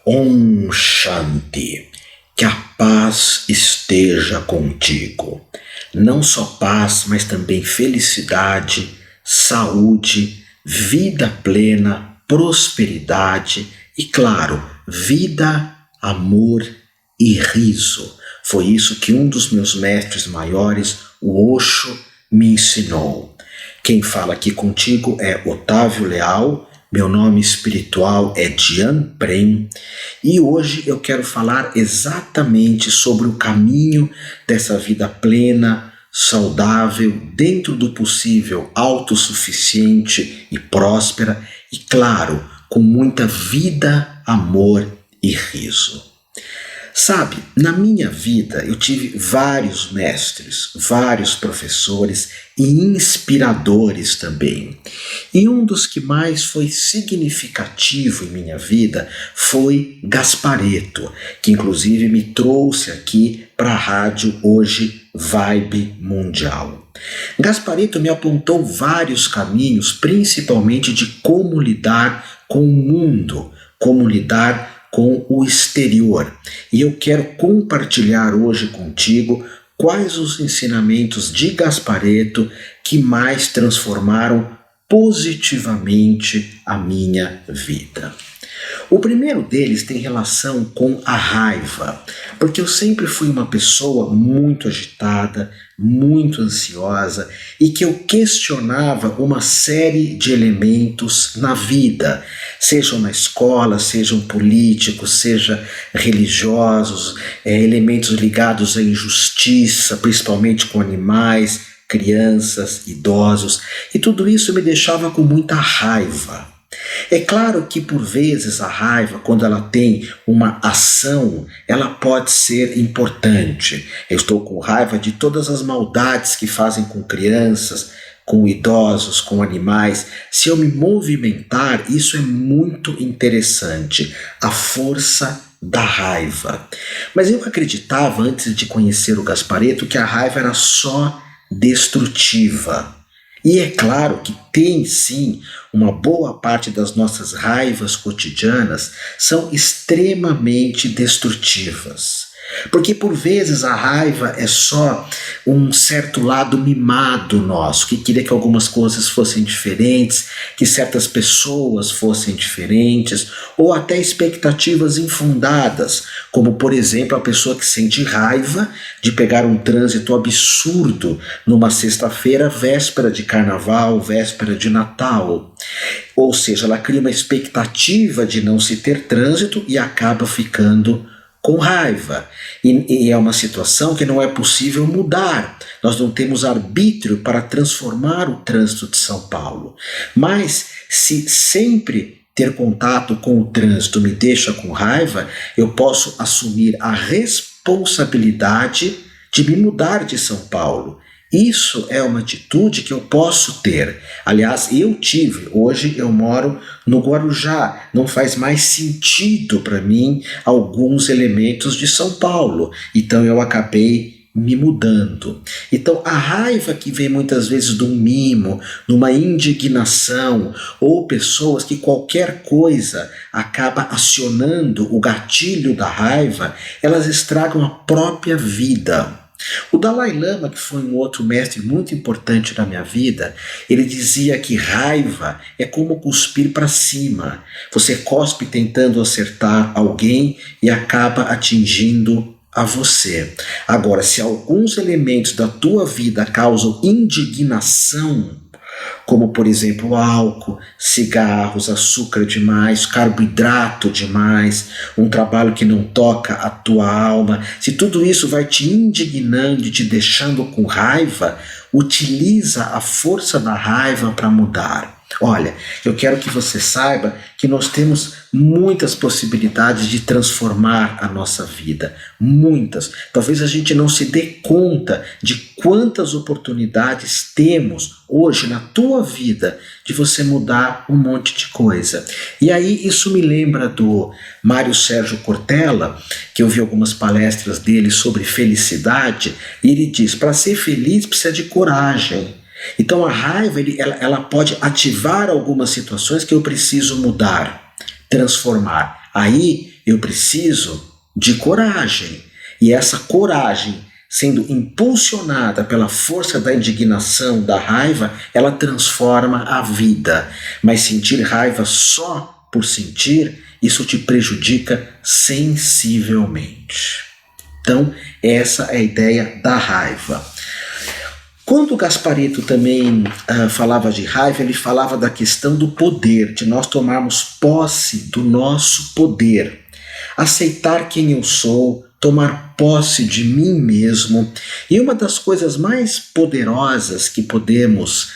Om Shanti, que a paz esteja contigo. Não só paz, mas também felicidade, saúde, vida plena, prosperidade e, claro, vida, amor e riso. Foi isso que um dos meus mestres maiores, o Osho, me ensinou. Quem fala aqui contigo é Otávio Leal. Meu nome espiritual é Dian Prem e hoje eu quero falar exatamente sobre o caminho dessa vida plena, saudável, dentro do possível, autossuficiente e próspera e, claro, com muita vida, amor e riso. Sabe, na minha vida eu tive vários mestres, vários professores e inspiradores também. E um dos que mais foi significativo em minha vida foi Gasparetto, que inclusive me trouxe aqui para a rádio hoje Vibe Mundial. Gasparetto me apontou vários caminhos, principalmente de como lidar com o mundo, como lidar com o exterior. E eu quero compartilhar hoje contigo quais os ensinamentos de Gasparetto que mais transformaram positivamente a minha vida. O primeiro deles tem relação com a raiva, porque eu sempre fui uma pessoa muito agitada, muito ansiosa e que eu questionava uma série de elementos na vida, sejam na escola, sejam políticos, sejam religiosos, elementos ligados à injustiça, principalmente com animais, crianças, idosos, e tudo isso me deixava com muita raiva. É claro que por vezes a raiva, quando ela tem uma ação, ela pode ser importante. Eu estou com raiva de todas as maldades que fazem com crianças, com idosos, com animais. Se eu me movimentar, isso é muito interessante. A força da raiva. Mas eu acreditava, antes de conhecer o Gasparetto, que a raiva era só destrutiva. E é claro que tem sim, uma boa parte das nossas raivas cotidianas são extremamente destrutivas. Porque por vezes a raiva é só um certo lado mimado nosso, que queria que algumas coisas fossem diferentes, que certas pessoas fossem diferentes, ou até expectativas infundadas, como por exemplo a pessoa que sente raiva de pegar um trânsito absurdo numa sexta-feira, véspera de carnaval, véspera de Natal. Ou seja, ela cria uma expectativa de não se ter trânsito e acaba ficando com raiva. E é uma situação que não é possível mudar. Nós não temos arbítrio para transformar o trânsito de São Paulo. Mas se sempre ter contato com o trânsito me deixa com raiva, eu posso assumir a responsabilidade de me mudar de São Paulo. Isso é uma atitude que eu posso ter. Aliás, eu tive. Hoje eu moro no Guarujá. Não faz mais sentido para mim alguns elementos de São Paulo. Então eu acabei me mudando. Então a raiva que vem muitas vezes de um mimo, numa indignação, ou pessoas que qualquer coisa acaba acionando o gatilho da raiva, elas estragam a própria vida. O Dalai Lama, que foi um outro mestre muito importante na minha vida, ele dizia que raiva é como cuspir para cima. Você cospe tentando acertar alguém e acaba atingindo a você. Agora, se alguns elementos da tua vida causam indignação, como por exemplo álcool, cigarros, açúcar demais, carboidrato demais, um trabalho que não toca a tua alma, se tudo isso vai te indignando e te deixando com raiva, utiliza a força da raiva para mudar. Olha, eu quero que você saiba que nós temos muitas possibilidades de transformar a nossa vida, muitas. Talvez a gente não se dê conta de quantas oportunidades temos hoje na tua vida de você mudar um monte de coisa. E aí isso me lembra do Mário Sérgio Cortella, que eu vi algumas palestras dele sobre felicidade, e ele diz: para ser feliz precisa de coragem. Então a raiva ela pode ativar algumas situações que eu preciso mudar, transformar. Aí eu preciso de coragem. E essa coragem, sendo impulsionada pela força da indignação, da raiva, ela transforma a vida. Mas sentir raiva só por sentir, isso te prejudica sensivelmente. Então, essa é a ideia da raiva. Quando o Gasparetto também falava de raiva, ele falava da questão do poder, de nós tomarmos posse do nosso poder, aceitar quem eu sou, tomar posse de mim mesmo. E uma das coisas mais poderosas que podemos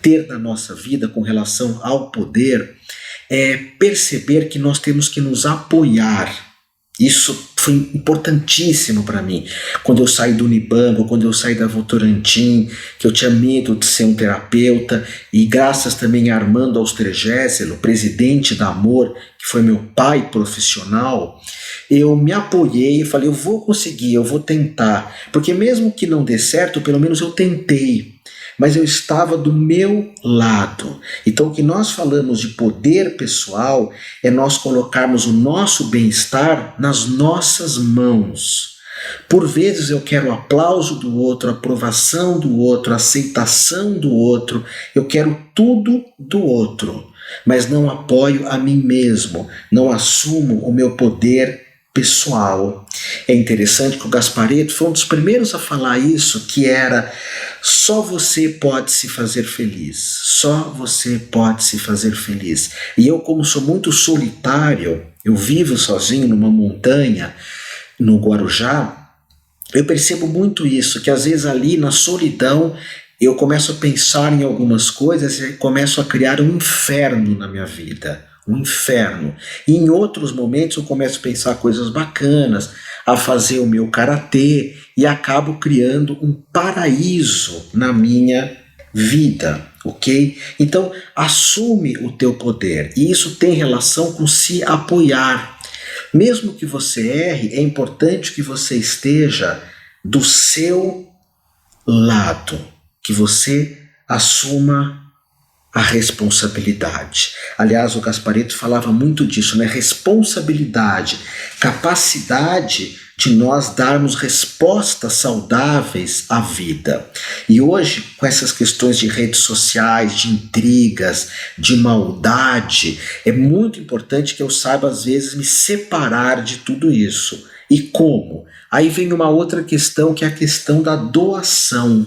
ter na nossa vida com relação ao poder é perceber que nós temos que nos apoiar. Isso foi importantíssimo para mim. Quando eu saí do Unibanco, quando eu saí da Votorantim, que eu tinha medo de ser um terapeuta, e graças também a Armando Austergésilo, presidente da Amor, que foi meu pai profissional, eu me apoiei e falei, eu vou conseguir, eu vou tentar. Porque mesmo que não dê certo, pelo menos eu tentei. Mas eu estava do meu lado. Então o que nós falamos de poder pessoal é nós colocarmos o nosso bem-estar nas nossas mãos. Por vezes eu quero o aplauso do outro, a aprovação do outro, a aceitação do outro, eu quero tudo do outro, mas não apoio a mim mesmo, não assumo o meu poder pessoal. É interessante que o Gasparetto foi um dos primeiros a falar isso, que era só você pode se fazer feliz, só você pode se fazer feliz. E eu, como sou muito solitário, eu vivo sozinho numa montanha, no Guarujá, eu percebo muito isso, que às vezes ali na solidão eu começo a pensar em algumas coisas e começo a criar um inferno na minha vida. Um inferno. E em outros momentos eu começo a pensar coisas bacanas, a fazer o meu karatê e acabo criando um paraíso na minha vida, ok? Então assume o teu poder, e isso tem relação com se apoiar. Mesmo que você erre, é importante que você esteja do seu lado, que você assuma a responsabilidade. Aliás, o Gasparetto falava muito disso, né? Responsabilidade, capacidade de nós darmos respostas saudáveis à vida. E hoje, com essas questões de redes sociais, de intrigas, de maldade, é muito importante que eu saiba, às vezes, me separar de tudo isso. E como? Aí vem uma outra questão, que é a questão da doação.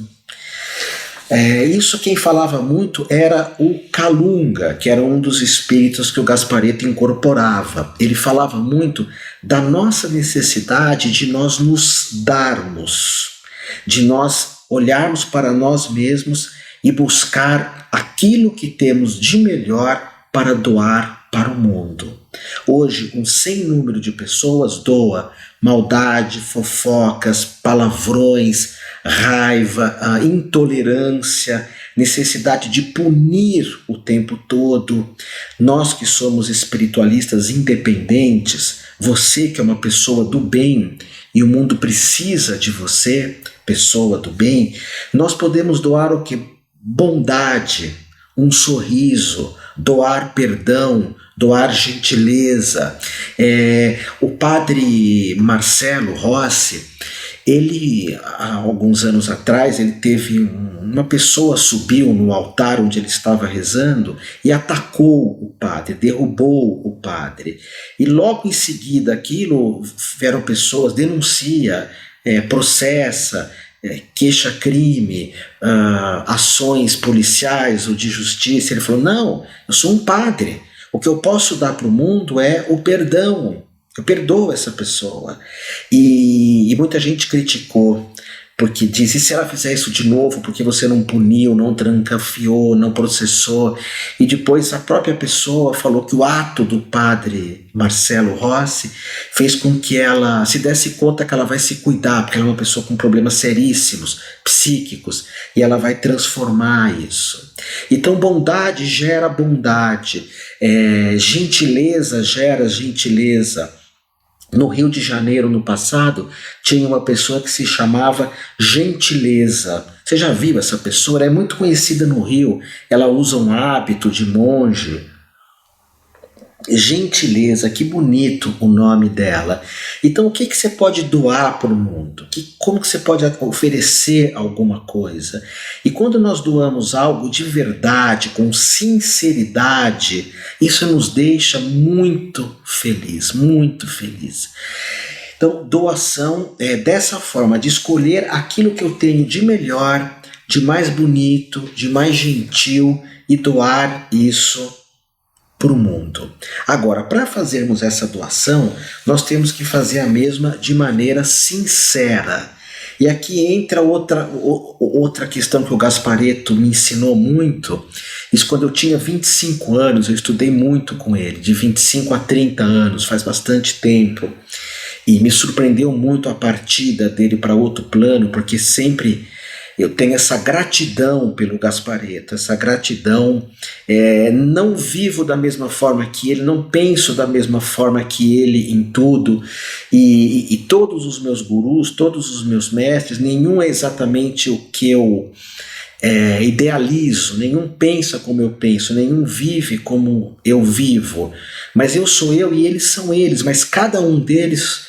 Isso quem falava muito era o Calunga, que era um dos espíritos que o Gasparetto incorporava. Ele falava muito da nossa necessidade de nós nos darmos, de nós olharmos para nós mesmos e buscar aquilo que temos de melhor para doar para o mundo. Hoje, um sem número de pessoas doa maldade, fofocas, palavrões, raiva, intolerância, necessidade de punir o tempo todo. Nós que somos espiritualistas independentes, você que é uma pessoa do bem e o mundo precisa de você, pessoa do bem, nós podemos doar o que? Bondade, um sorriso, doar perdão, doar gentileza. O padre Marcelo Rossi, ele, há alguns anos atrás, ele teve uma pessoa subiu no altar onde ele estava rezando e atacou o padre, derrubou o padre. E logo em seguida aquilo, vieram pessoas, denuncia, processa, queixa-crime, ações policiais ou de justiça. Ele falou, não, eu sou um padre, o que eu posso dar para o mundo é o perdão, eu perdoo essa pessoa. E muita gente criticou, porque diz, e se ela fizer isso de novo, porque você não puniu, não trancafiou, não processou? E depois a própria pessoa falou que o ato do padre Marcelo Rossi fez com que ela se desse conta que ela vai se cuidar, porque ela é uma pessoa com problemas seríssimos, psíquicos, e ela vai transformar isso. Então bondade gera bondade, gentileza gera gentileza. No Rio de Janeiro, no passado, tinha uma pessoa que se chamava Gentileza. Você já viu essa pessoa? Ela é muito conhecida no Rio. Ela usa um hábito de monge. Gentileza, que bonito o nome dela. Então, o que você pode doar para o mundo? Como que você pode oferecer alguma coisa? E quando nós doamos algo de verdade, com sinceridade, isso nos deixa muito feliz, muito feliz. Então, doação é dessa forma, de escolher aquilo que eu tenho de melhor, de mais bonito, de mais gentil e doar isso para o mundo. Agora, para fazermos essa doação, nós temos que fazer a mesma de maneira sincera. E aqui entra outra questão que o Gasparetto me ensinou muito. Isso quando eu tinha 25 anos, eu estudei muito com ele, de 25 a 30 anos, faz bastante tempo. E me surpreendeu muito a partida dele para outro plano, porque sempre eu tenho essa gratidão pelo Gasparetto, essa gratidão. Não vivo da mesma forma que ele, não penso da mesma forma que ele em tudo, e todos os meus gurus, todos os meus mestres, nenhum é exatamente o que eu idealizo, nenhum pensa como eu penso, nenhum vive como eu vivo, mas eu sou eu e eles são eles, mas cada um deles,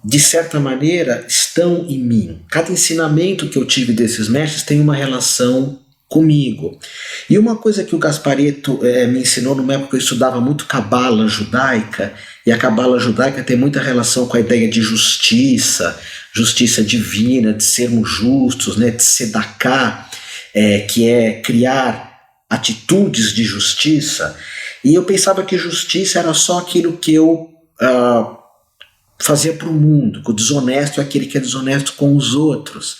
de certa maneira, estão em mim. Cada ensinamento que eu tive desses mestres tem uma relação comigo. E uma coisa que o Gasparetto me ensinou numa época que eu estudava muito Cabala judaica, e a Cabala judaica tem muita relação com a ideia de justiça, justiça divina, de sermos justos, né, de tzedakah, que é criar atitudes de justiça. E eu pensava que justiça era só aquilo que eu fazia para o mundo, que o desonesto é aquele que é desonesto com os outros.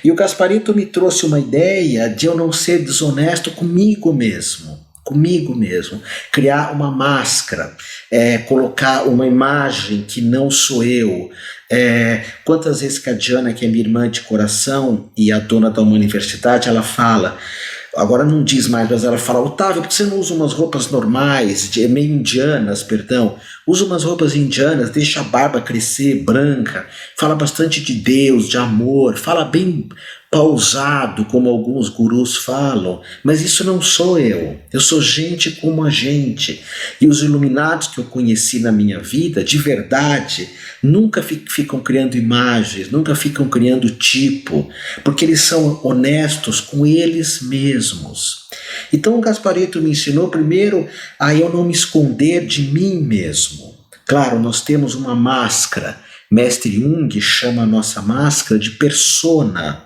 E o Gasparetto me trouxe uma ideia de eu não ser desonesto comigo mesmo, criar uma máscara, colocar uma imagem que não sou eu. Quantas vezes que a Diana, que é minha irmã de coração e a dona da uma universidade, ela fala, agora não diz mais, mas ela fala: Otávio, por que você não usa umas roupas normais, meio indianas, perdão? Usa umas roupas indianas, deixa a barba crescer, branca, fala bastante de Deus, de amor, fala bem pausado, como alguns gurus falam, mas isso não sou eu sou gente como a gente. E os iluminados que eu conheci na minha vida, de verdade, nunca ficam criando imagens, nunca ficam criando tipo, porque eles são honestos com eles mesmos. Então o Gasparetto me ensinou primeiro a eu não me esconder de mim mesmo. Claro, nós temos uma máscara. Mestre Jung chama a nossa máscara de persona.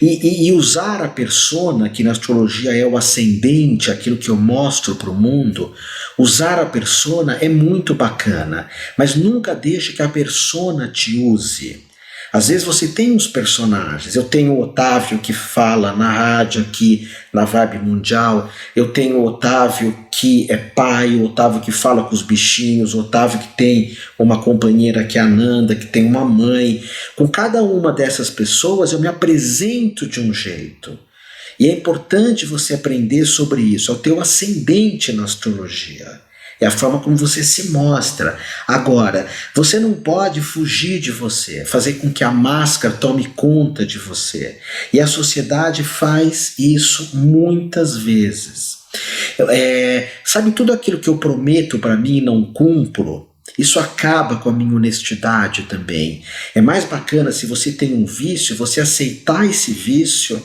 E usar a persona, que na astrologia é o ascendente, aquilo que eu mostro para o mundo, usar a persona é muito bacana, mas nunca deixe que a persona te use. Às vezes você tem uns personagens, eu tenho o Otávio que fala na rádio aqui na Vibe Mundial, eu tenho o Otávio que é pai, o Otávio que fala com os bichinhos, o Otávio que tem uma companheira que é a Nanda, que tem uma mãe. Com cada uma dessas pessoas eu me apresento de um jeito. E é importante você aprender sobre isso, é o teu ascendente na astrologia. É a forma como você se mostra. Agora, você não pode fugir de você, fazer com que a máscara tome conta de você. E a sociedade faz isso muitas vezes. Sabe, tudo aquilo que eu prometo para mim e não cumpro, isso acaba com a minha honestidade também. É mais bacana, se você tem um vício, você aceitar esse vício,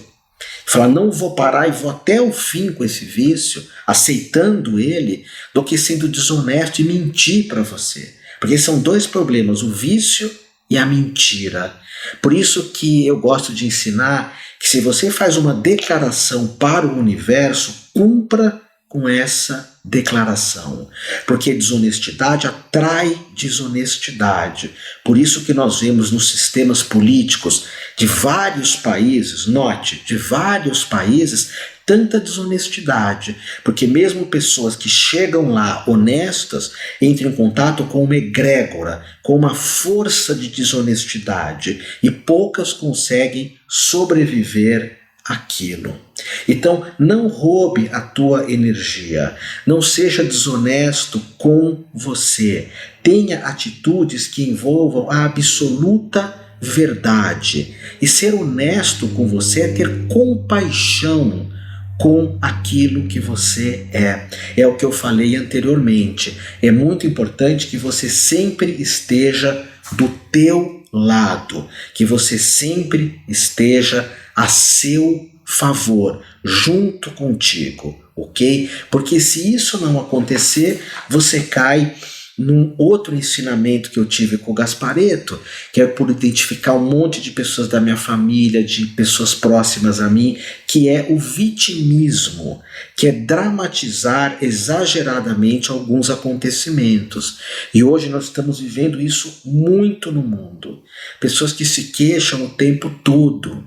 falar: não vou parar e vou até o fim com esse vício, aceitando ele, do que sendo desonesto e mentir para você. Porque são dois problemas, o vício e a mentira. Por isso que eu gosto de ensinar que se você faz uma declaração para o universo, cumpra com essa declaração, porque desonestidade atrai desonestidade. Por isso que nós vemos nos sistemas políticos de vários países, note, de vários países, tanta desonestidade, porque mesmo pessoas que chegam lá honestas entram em contato com uma egrégora, com uma força de desonestidade, e poucas conseguem sobreviver àquilo. Então, não roube a tua energia, não seja desonesto com você, tenha atitudes que envolvam a absoluta verdade. E ser honesto com você é ter compaixão com aquilo que você é. É o que eu falei anteriormente. É muito importante que você sempre esteja do teu lado, que você sempre esteja a seu favor, junto contigo, ok? Porque se isso não acontecer, você cai num outro ensinamento que eu tive com o Gasparetto, que é por identificar um monte de pessoas da minha família, de pessoas próximas a mim, que é o vitimismo, que é dramatizar exageradamente alguns acontecimentos. E hoje nós estamos vivendo isso muito no mundo. Pessoas que se queixam o tempo todo.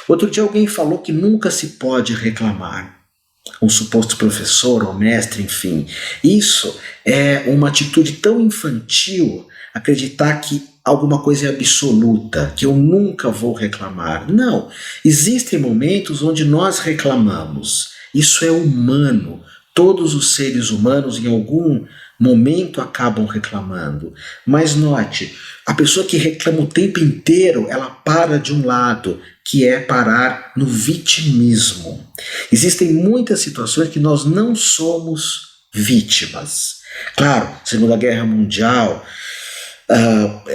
Outro dia alguém falou que nunca se pode reclamar. Um suposto professor ou mestre, enfim. Isso é uma atitude tão infantil, acreditar que alguma coisa é absoluta, que eu nunca vou reclamar. Não, existem momentos onde nós reclamamos. Isso é humano. Todos os seres humanos, em algum momento, acabam reclamando. Mas note, a pessoa que reclama o tempo inteiro, ela para de um lado, que é parar no vitimismo. Existem muitas situações que nós não somos vítimas. Claro, Segunda Guerra Mundial,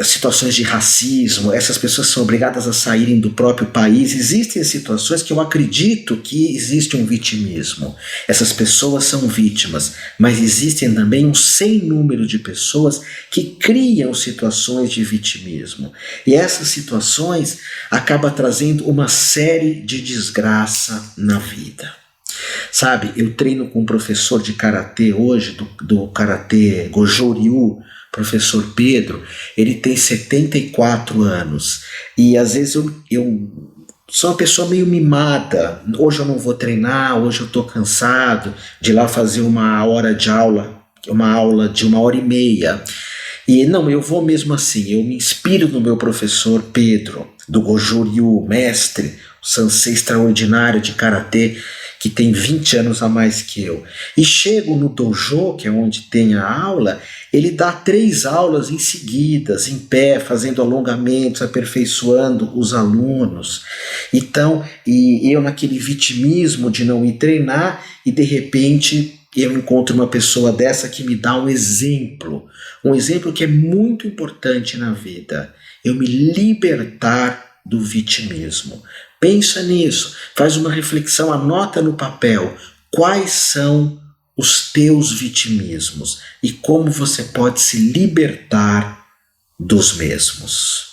situações de racismo, essas pessoas são obrigadas a saírem do próprio país. Existem situações que eu acredito que existe um vitimismo. Essas pessoas são vítimas, mas existem também um sem número de pessoas que criam situações de vitimismo. E essas situações acabam trazendo uma série de desgraça na vida. Sabe, eu treino com um professor de karatê hoje, do karatê Gojo Ryu, professor Pedro. Ele tem 74 anos e às vezes eu sou uma pessoa meio mimada. Hoje eu não vou treinar, hoje eu estou cansado de ir lá fazer uma hora de aula, uma aula de 1h30. E não, eu vou mesmo assim, eu me inspiro no meu professor Pedro, do Gojo Ryu, mestre, o sensei extraordinário de karatê, que tem 20 anos a mais que eu. E chego no dojo, que é onde tem a aula, ele dá 3 aulas em seguidas, em pé, fazendo alongamentos, aperfeiçoando os alunos. Então, e eu naquele vitimismo de não ir treinar, e de repente eu encontro uma pessoa dessa que me dá um exemplo que é muito importante na vida. Eu me libertar do vitimismo. Pensa nisso, faz uma reflexão, anota no papel quais são os teus vitimismos e como você pode se libertar dos mesmos.